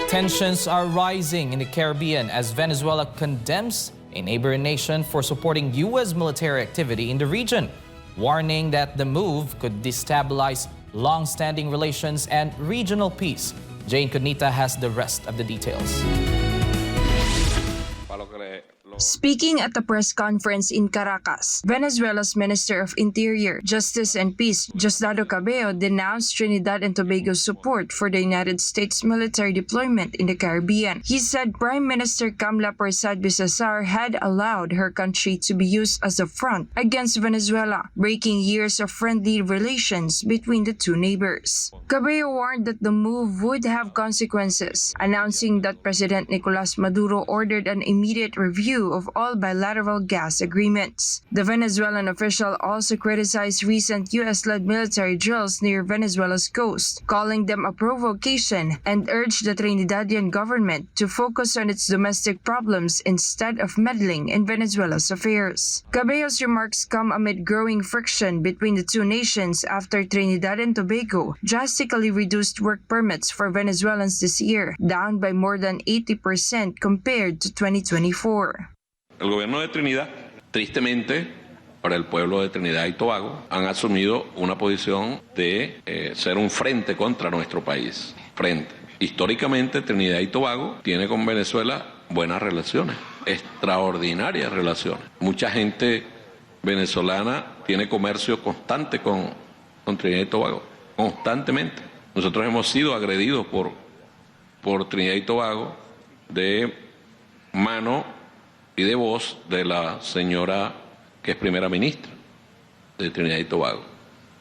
Tensions are rising in the Caribbean as Venezuela condemns a neighboring nation for supporting U.S. military activity in the region, warning that the move could destabilize long-standing relations and regional peace. Jane Cunita has the rest of the details. Speaking at a press conference in Caracas, Venezuela's Minister of Interior, Justice and Peace, Diosdado Cabello, denounced Trinidad and Tobago's support for the United States military deployment in the Caribbean. He said Prime Minister Kamla Persad-Bisasar had allowed her country to be used as a front against Venezuela, breaking years of friendly relations between the two neighbors. Cabello warned that the move would have consequences, announcing that President Nicolas Maduro ordered an immediate review of all bilateral gas agreements. The Venezuelan official also criticized recent U.S.-led military drills near Venezuela's coast, calling them a provocation, and urged the Trinidadian government to focus on its domestic problems instead of meddling in Venezuela's affairs. Cabello's remarks come amid growing friction between the two nations after Trinidad and Tobago drastically reduced work permits for Venezuelans this year, down by more than 80% compared to 2024. El gobierno de Trinidad, tristemente, para el pueblo de Trinidad y Tobago, han asumido una posición de ser un frente contra nuestro país. Frente. Históricamente, Trinidad y Tobago tiene con Venezuela buenas relaciones, extraordinarias relaciones. Mucha gente venezolana tiene comercio constante con Trinidad y Tobago, constantemente. Nosotros hemos sido agredidos por Trinidad y Tobago de mano y de voz de la señora que es primera ministra de Trinidad y Tobago,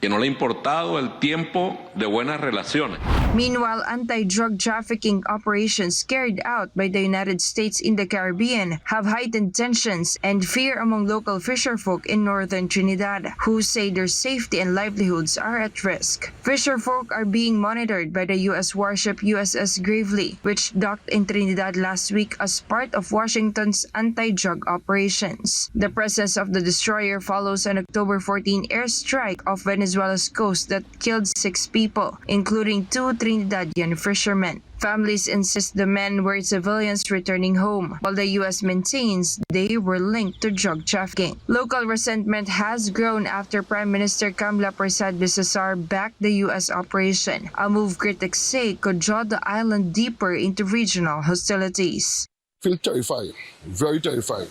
que no le ha importado el tiempo de buenas relaciones. Meanwhile, anti-drug trafficking operations carried out by the United States in the Caribbean have heightened tensions and fear among local fisherfolk in northern Trinidad, who say their safety and livelihoods are at risk. Fisherfolk are being monitored by the U.S. warship USS Gravely, which docked in Trinidad last week as part of Washington's anti-drug operations. The presence of the destroyer follows an October 14 airstrike off Venezuela's coast that killed 6 people, including 2 Trinidadian fishermen. Families insist the men were civilians returning home, while the U.S. maintains they were linked to drug trafficking. Local resentment has grown after Prime Minister Kamla Persad-Bisasar backed the U.S. operation, a move critics say could draw the island deeper into regional hostilities. I feel terrified, very terrified,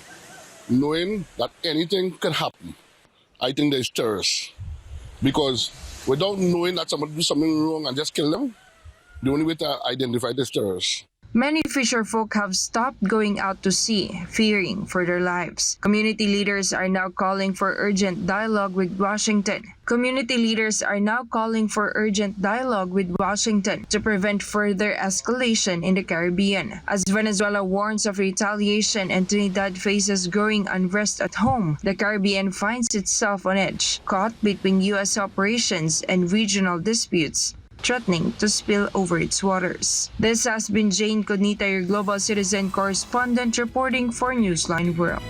knowing that anything can happen. I think there's terrorists, because without knowing that somebody do something wrong and just kill them, the only way to identify these terrorists. Many fisherfolk have stopped going out to sea, fearing for their lives. Community leaders are now calling for urgent dialogue with Washington. Community leaders are now calling for urgent dialogue with Washington to prevent further escalation in the Caribbean. As Venezuela warns of retaliation and Trinidad faces growing unrest at home, the Caribbean finds itself on edge, caught between U.S. operations and regional disputes, threatening to spill over its waters. This has been Jane Cunita, your Global Citizen correspondent, reporting for Newsline World.